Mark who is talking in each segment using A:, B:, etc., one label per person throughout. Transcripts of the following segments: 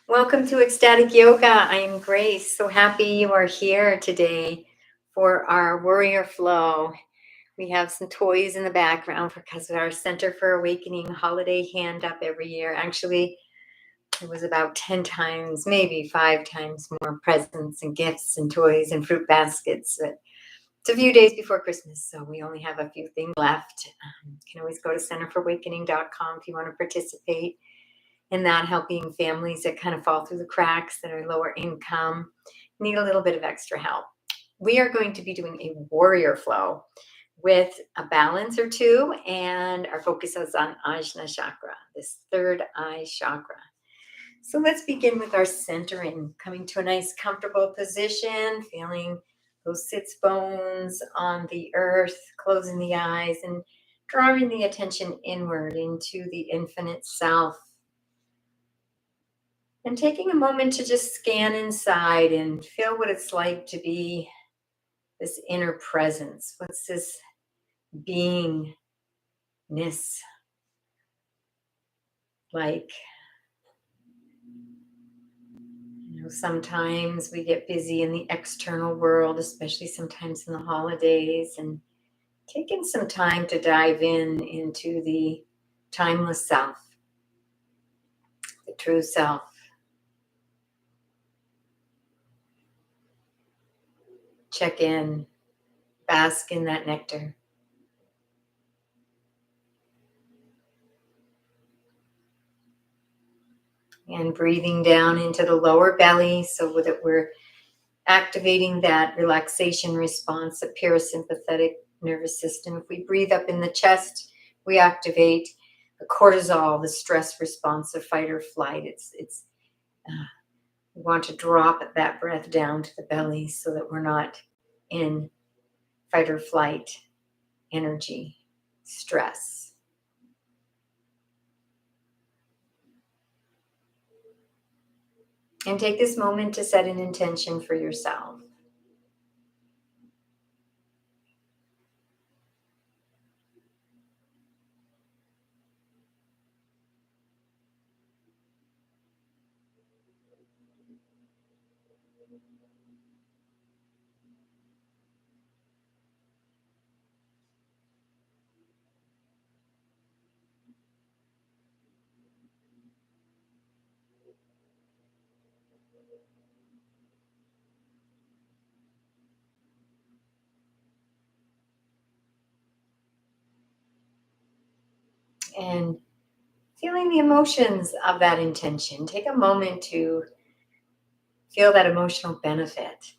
A: Welcome to Ecstatic Yoga. I am Grace. So happy you are here today for our Warrior Flow. We have some toys in the background because of our Center for Awakening holiday hand up every year. Actually, it was about 10 times, maybe 5 times more presents and gifts and toys and fruit baskets. But it's a few days before Christmas, so we only have a few things left. You can always go to centerforawakening.com if you want to participate in that, helping families that kind of fall through the cracks, that are lower income, need a little bit of extra help. We are going to be doing a warrior flow with a balance or two, and our focus is on Ajna chakra, this third eye chakra. So let's begin with our centering, coming to a nice comfortable position, feeling those sits bones on the earth, closing the eyes and drawing the attention inward into the infinite self. And taking a moment to just scan inside and feel what it's like to be this inner presence. What's this beingness like? Sometimes we get busy in the external world, especially sometimes in the holidays, and taking some time to dive into the timeless self, the true self. Check in, bask in that nectar. And breathing down into the lower belly so that we're activating that relaxation response, the parasympathetic nervous system. If we breathe up in the chest, we activate the cortisol, the stress response of fight or flight. We want to drop that breath down to the belly so that we're not in fight or flight energy, stress. And take this moment to set an intention for yourself. And feeling the emotions of that intention. Take a moment to feel that emotional benefit,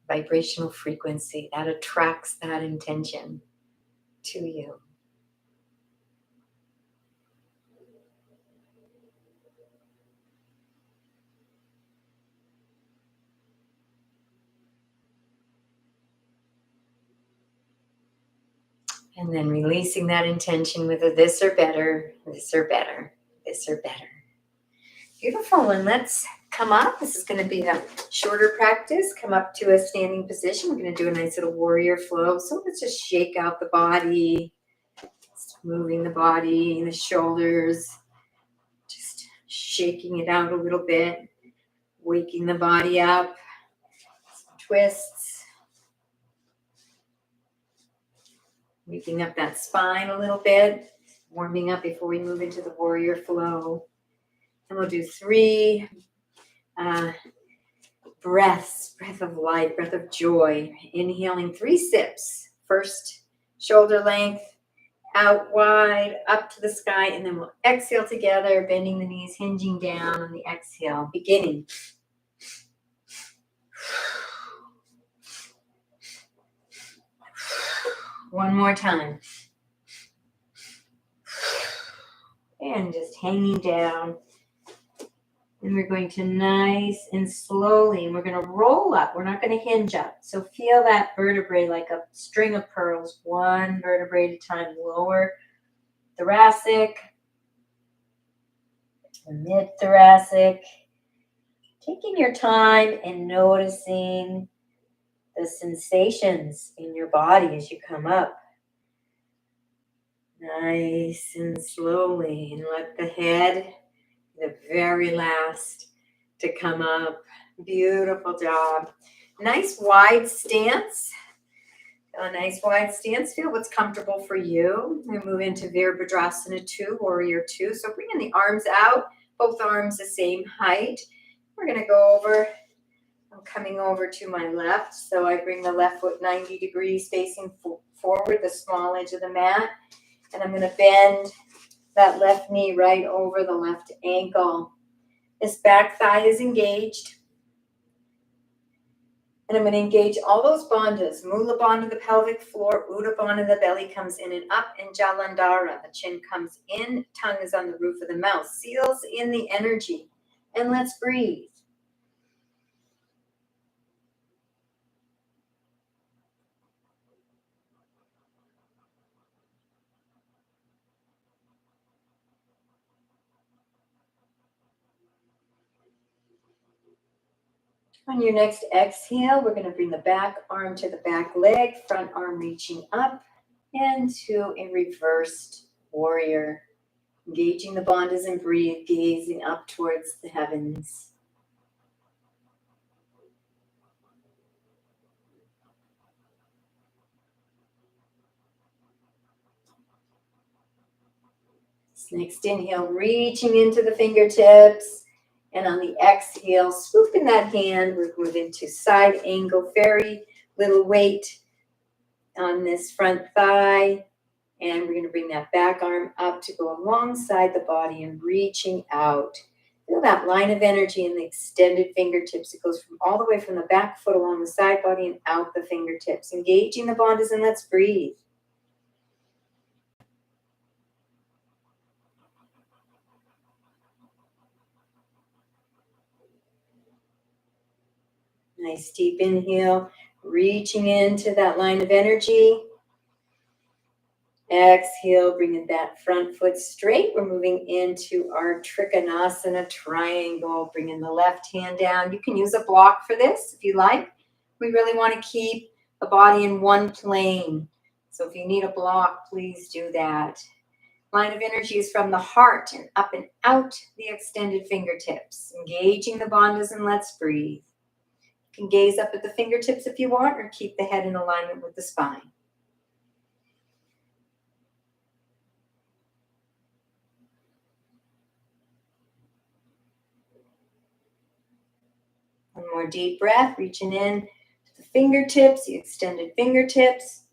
A: vibrational frequency that attracts that intention to you. And then releasing that intention with a this or better, this or better, this or better. Beautiful. And let's come up. This is going to be a shorter practice. Come up to a standing position. We're going to do a nice little warrior flow. So let's just shake out the body, just moving the body, the shoulders, just shaking it out a little bit, waking the body up, some twists, waking up that spine a little bit, warming up before we move into the warrior flow. And we'll do 3 breaths, breath of light, breath of joy. Inhaling 3 sips. First, shoulder length, out wide, up to the sky, and then we'll exhale together, bending the knees, hinging down on the exhale. Beginning. One more time. And just hanging down. And we're going to nice and slowly, and we're going to roll up. We're not going to hinge up. So feel that vertebrae like a string of pearls, one vertebrae at a time. Lower thoracic, mid-thoracic. Taking your time and noticing the sensations in your body as you come up. Nice and slowly. And let the head, the very last to come up. Beautiful job. Nice wide stance. A nice wide stance. Feel what's comfortable for you. We move into Virabhadrasana 2, Warrior 2. So bringing the arms out, both arms the same height. We're going to go over. I'm coming over to my left. So I bring the left foot 90 degrees facing forward, the small edge of the mat. And I'm going to bend that left knee right over the left ankle. This back thigh is engaged. And I'm going to engage all those bandhas. Mula bandha, the pelvic floor. Uddha bandha, the belly comes in and up. And Jalandhara, the chin comes in. Tongue is on the roof of the mouth. Seals in the energy. And let's breathe. On your next exhale, we're going to bring the back arm to the back leg, front arm reaching up, and to a reversed warrior. Engaging the bandhas and breathe, gazing up towards the heavens. This next inhale, reaching into the fingertips. And on the exhale, swooping that hand, we're moving to side angle, very little weight on this front thigh. And we're going to bring that back arm up to go alongside the body and reaching out. Feel that line of energy in the extended fingertips. It goes from all the way from the back foot along the side body and out the fingertips. Engaging the bandhas, and let's breathe. Nice deep inhale, reaching into that line of energy. Exhale, bringing that front foot straight. We're moving into our Trikonasana triangle, bringing the left hand down. You can use a block for this if you like. We really want to keep the body in one plane. So if you need a block, please do that. Line of energy is from the heart and up and out the extended fingertips. Engaging the bandhas, and let's breathe. You can gaze up at the fingertips if you want, or keep the head in alignment with the spine. One more deep breath, reaching in to the fingertips, the extended fingertips.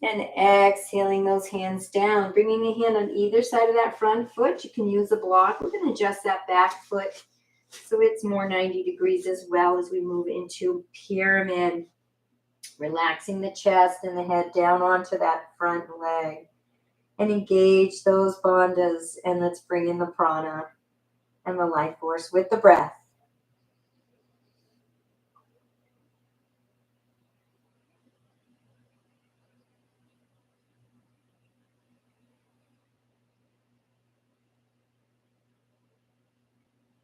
A: And exhaling those hands down, bringing a hand on either side of that front foot. You can use a block. We're going to adjust that back foot so it's more 90 degrees as well as we move into pyramid. Relaxing the chest and the head down onto that front leg. And engage those bandhas. And let's bring in the prana and the life force with the breath.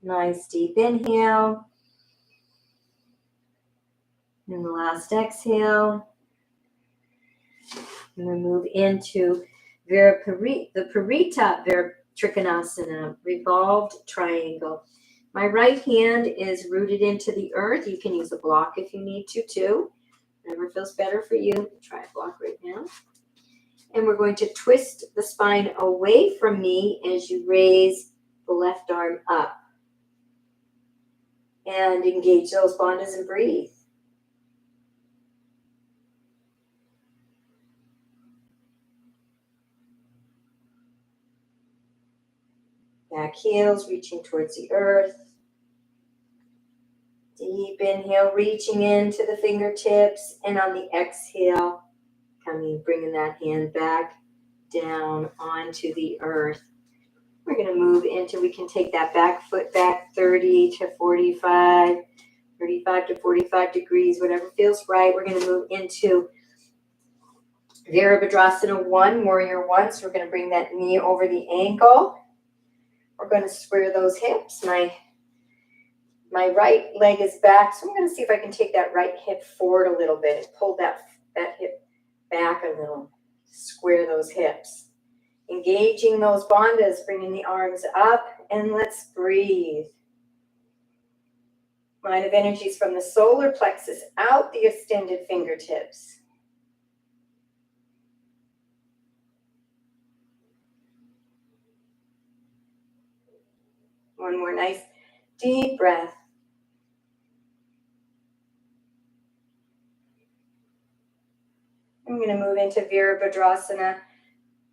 A: Nice deep inhale. And the last exhale. And we move into the Parita Trikonasana, revolved triangle. My right hand is rooted into the earth. You can use a block if you need to too. Whatever feels better for you. Try a block right now. And we're going to twist the spine away from me as you raise the left arm up. And engage those bandhas and breathe. Back heels reaching towards the earth. Deep inhale, reaching into the fingertips. And on the exhale, bringing that hand back down onto the earth. We're going to move into, we can take that back foot back 30 to 45, 35 to 45 degrees, whatever feels right. We're going to move into Virabhadrasana 1, Warrior 1. So we're going to bring that knee over the ankle. We're going to square those hips. My right leg is back, so I'm going to see if I can take that right hip forward a little bit. Pull that hip back a little. Square those hips. Engaging those bandhas, bringing the arms up, and let's breathe. Line of energies from the solar plexus out the extended fingertips. One more nice deep breath. I'm going to move into Virabhadrasana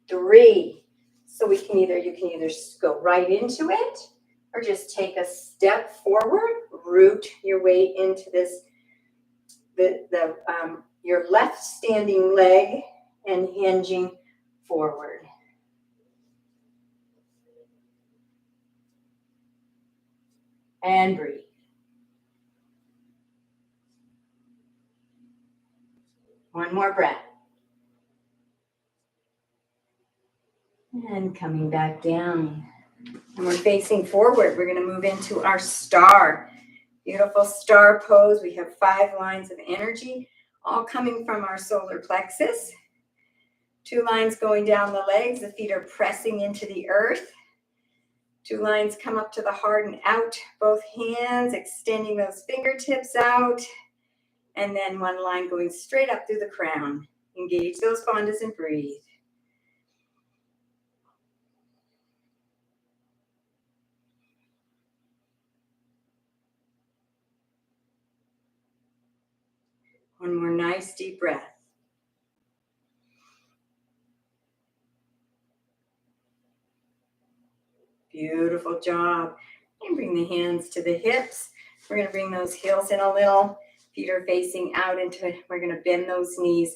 A: 3. So you can either go right into it or just take a step forward, root your way into this, your left standing leg and hinging forward. And breathe. One more breath. And coming back down. And we're facing forward. We're going to move into our star. Beautiful star pose. We have 5 lines of energy, all coming from our solar plexus. 2 lines going down the legs. The feet are pressing into the earth. 2 lines come up to the heart and out. Both hands extending those fingertips out. And then 1 line going straight up through the crown. Engage those bandhas and breathe. One more nice deep breath. Beautiful job. And bring the hands to the hips. We're going to bring those heels in a little. Feet are facing out into it. We're going to bend those knees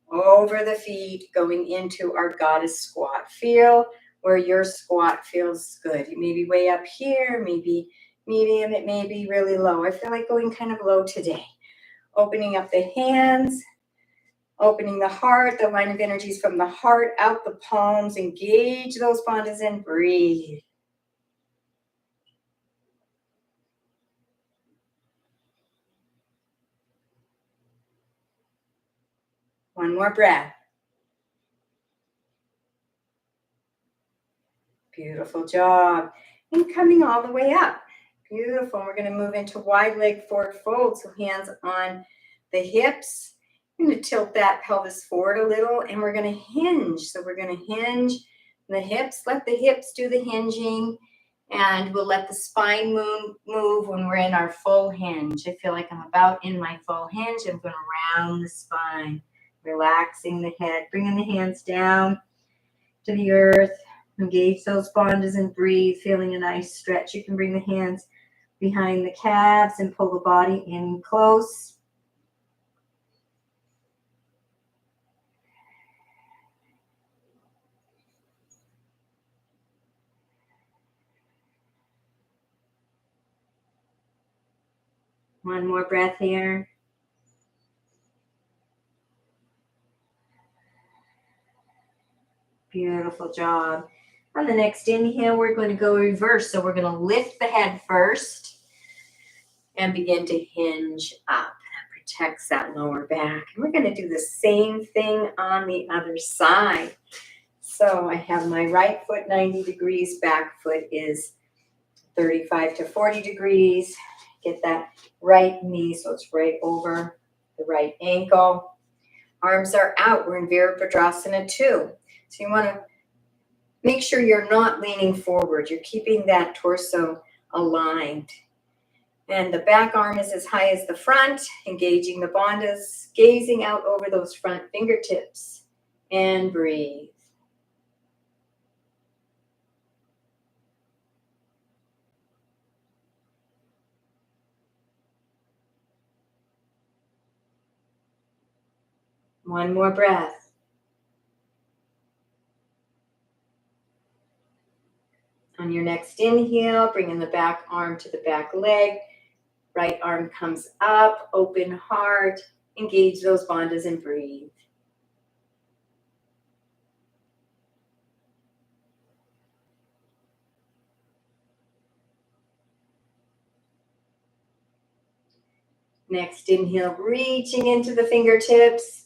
A: over the feet, going into our goddess squat. Feel where your squat feels good. You may be way up here, maybe medium, it may be really low. I feel like going kind of low today. Opening up the hands, opening the heart, the line of energies from the heart out the palms. Engage those bandhas and breathe. One more breath. Beautiful job. And coming all the way up. Beautiful. We're going to move into wide leg forward fold. So hands on the hips. I'm going to tilt that pelvis forward a little and we're going to hinge. So we're going to hinge the hips. Let the hips do the hinging. And we'll let the spine move when we're in our full hinge. I feel like I'm about in my full hinge. I'm going to round the spine. Relaxing the head. Bringing the hands down to the earth. Engage those bandhas and breathe, feeling a nice stretch. You can bring the hands behind the calves and pull the body in close. One more breath here. Beautiful job. On the next inhale, we're going to go reverse. So we're going to lift the head first and begin to hinge up. That protects that lower back. And we're going to do the same thing on the other side. So I have my right foot 90 degrees, back foot is 35 to 40 degrees. Get that right knee so it's right over the right ankle. Arms are out. We're in Virabhadrasana 2. So you want to make sure you're not leaning forward. You're keeping that torso aligned. And the back arm is as high as the front, engaging the bandhas, gazing out over those front fingertips. And breathe. One more breath. On your next inhale, bringing the back arm to the back leg. Right arm comes up, open heart. Engage those bandhas and breathe. Next inhale, reaching into the fingertips.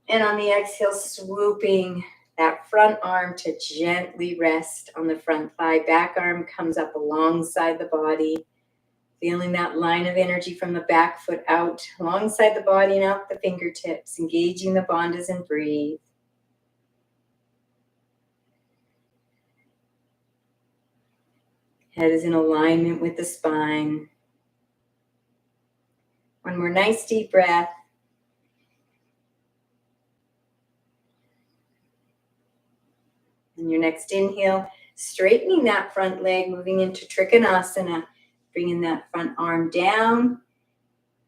A: And on the exhale, swooping that front arm to gently rest on the front thigh. Back arm comes up alongside the body. Feeling that line of energy from the back foot out alongside the body and out the fingertips. Engaging the bandhas and breathe. Head is in alignment with the spine. One more nice deep breath. And your next inhale, straightening that front leg, moving into Trikonasana, bringing that front arm down.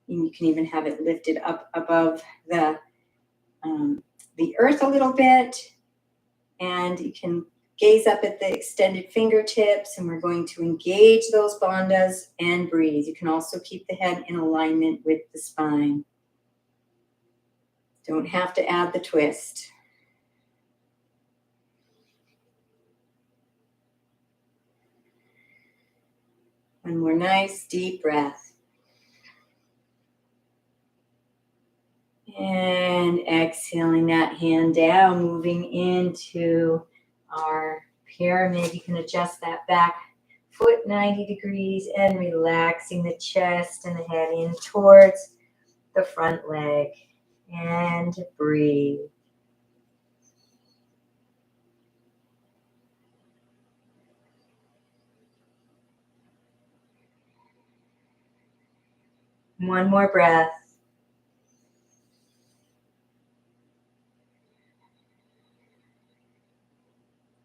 A: And you can even have it lifted up above the earth a little bit. And you can gaze up at the extended fingertips, and we're going to engage those bandhas and breathe. You can also keep the head in alignment with the spine. Don't have to add the twist. One more nice deep breath. And exhaling that hand down, moving into our pyramid. You can adjust that back foot 90 degrees and relaxing the chest and the head in towards the front leg. And breathe. One more breath.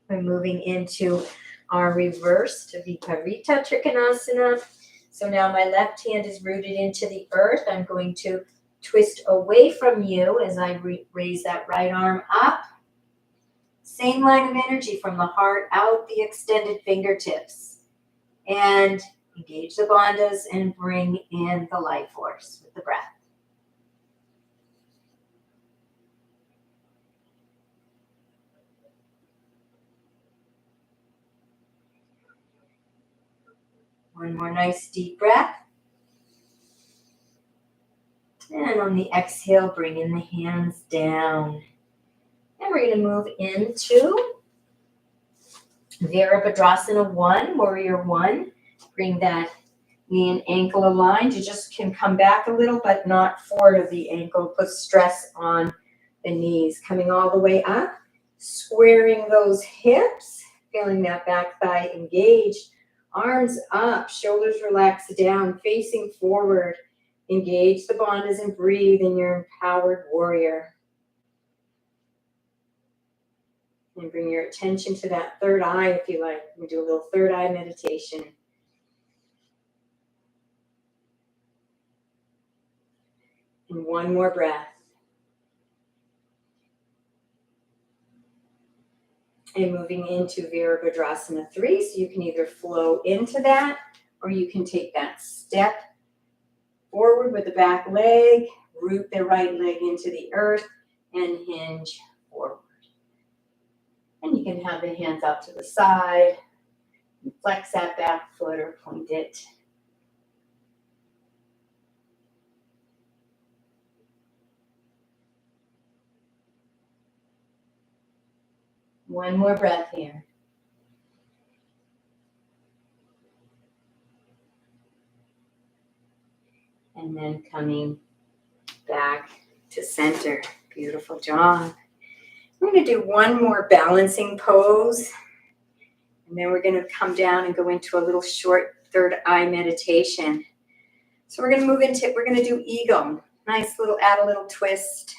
A: We're moving into our reversed Viparita Trikonasana. So now my left hand is rooted into the earth. I'm going to twist away from you as I raise that right arm up. Same line of energy from the heart out the extended fingertips. And engage the bandhas and bring in the life force with the breath. One more nice deep breath. And on the exhale, bring in the hands down. And we're going to move into Virabhadrasana 1, Warrior 1. Bring that knee and ankle aligned. You just can come back a little, but not forward of the ankle. Put stress on the knees. Coming all the way up. Squaring those hips. Feeling that back thigh engaged. Arms up. Shoulders relaxed down. Facing forward. Engage the bandhas and breathe in your empowered warrior. And bring your attention to that third eye if you like. We do a little third eye meditation. And one more breath. And moving into Virabhadrasana 3. So you can either flow into that or you can take that step forward with the back leg, root the right leg into the earth, and hinge forward. And you can have the hands out to the side, and flex that back foot or point it. One more breath here. And then coming back to center. Beautiful job. We're going to do one more balancing pose. And then we're going to come down and go into a little short third eye meditation. So we're going to move into, we're going to do eagle. Nice little, add a little twist.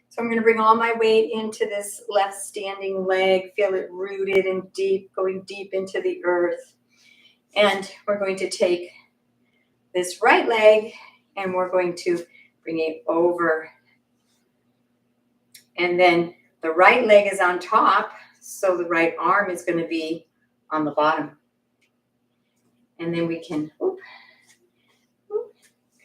A: So I'm going to bring all my weight into this left standing leg. Feel it rooted and deep, going deep into the earth. And we're going to take this right leg and we're going to bring it over. And then the right leg is on top, so the right arm is going to be on the bottom. And then we can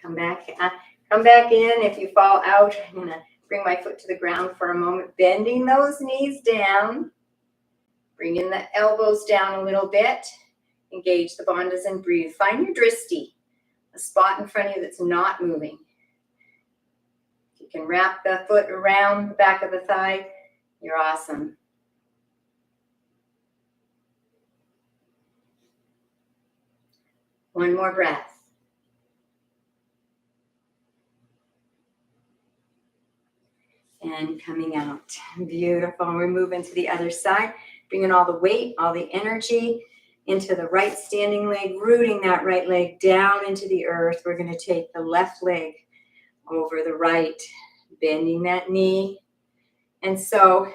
A: come back in. If you fall out, I'm going to bring my foot to the ground for a moment, bending those knees down. Bringing the elbows down a little bit. Engage the bandhas and breathe. Find your dristi, a spot in front of you that's not moving. If you can wrap the foot around the back of the thigh, you're awesome. One more breath. And coming out. Beautiful. We're moving to the other side, bringing all the weight, all the energy into the right standing leg, rooting that right leg down into the earth. We're going to take the left leg over the right, bending that knee. And so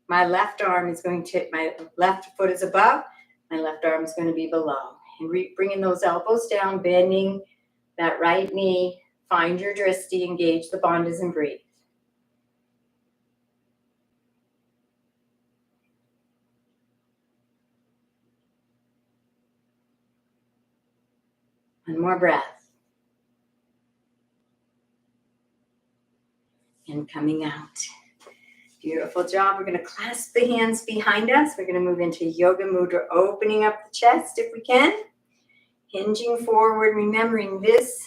A: my left arm is going to, my left foot is above, my left arm is going to be below. And bringing those elbows down, bending that right knee. Find your drishti, engage the bandhas, and breathe. One more breath. And coming out. Beautiful job. We're going to clasp the hands behind us. We're going to move into Yoga Mudra, opening up the chest if we can. Hinging forward, remembering this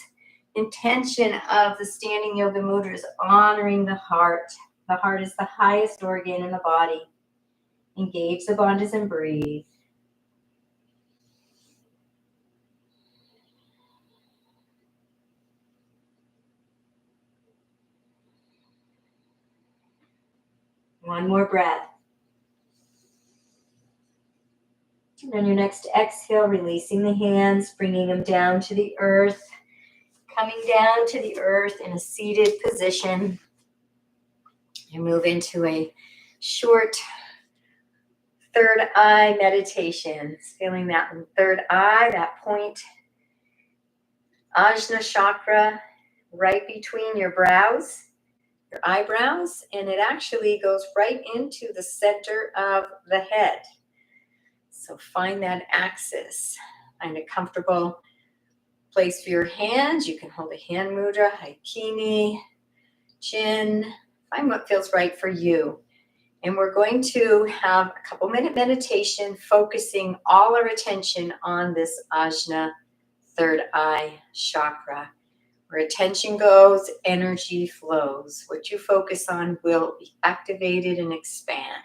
A: intention of the standing Yoga Mudra is honoring the heart. The heart is the highest organ in the body. Engage the bandhas and breathe. One more breath. And on your next exhale, releasing the hands, bringing them down to the earth, coming down to the earth in a seated position. You move into a short third eye meditation. Feeling that third eye, that point, Ajna chakra, right between your brows, your eyebrows, and it actually goes right into the center of the head. So find that axis. Find a comfortable place for your hands. You can hold a hand mudra, haikini, chin. Find what feels right for you. And we're going to have a couple-minute meditation focusing all our attention on this Ajna third eye chakra. Where attention goes, energy flows. What you focus on will be activated and expand.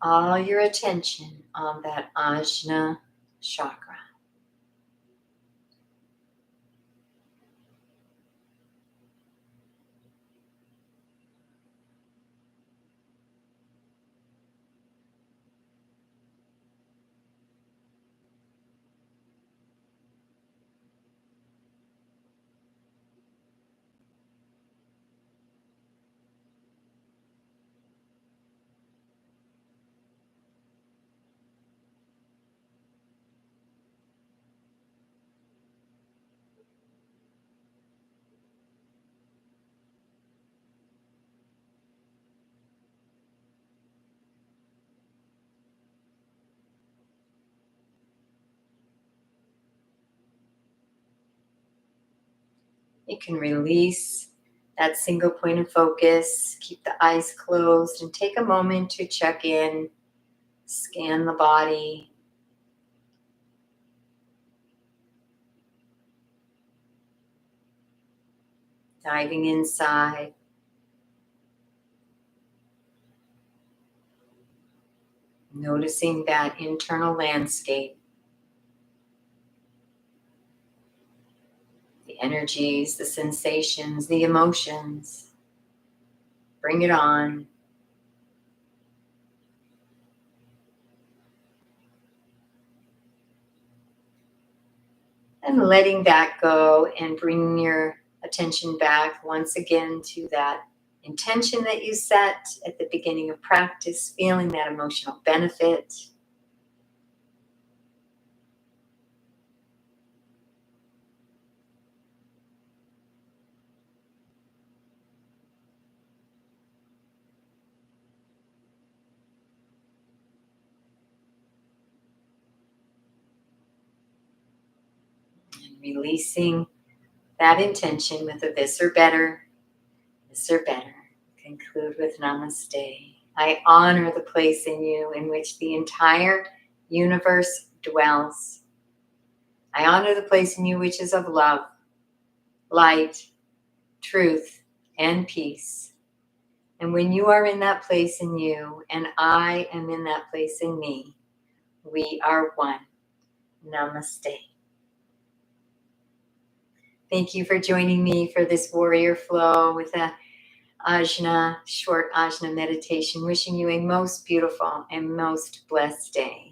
A: All your attention on that Ajna chakra. You can release that single point of focus, keep the eyes closed, and take a moment to check in, scan the body. Diving inside. Noticing that internal landscape. the energies, the sensations, the emotions. Bring it on. And letting that go and bringing your attention back once again to that intention that you set at the beginning of practice, feeling that emotional benefit. And releasing that intention with a this or better, this or better. Conclude with namaste. I honor the place in you in which the entire universe dwells. I honor the place in you which is of love, light, truth, and peace. And when you are in that place in you, and I am in that place in me, we are one. Namaste. Thank you for joining me for this warrior flow with a Ajna, short Ajna meditation. Wishing you a most beautiful and most blessed day.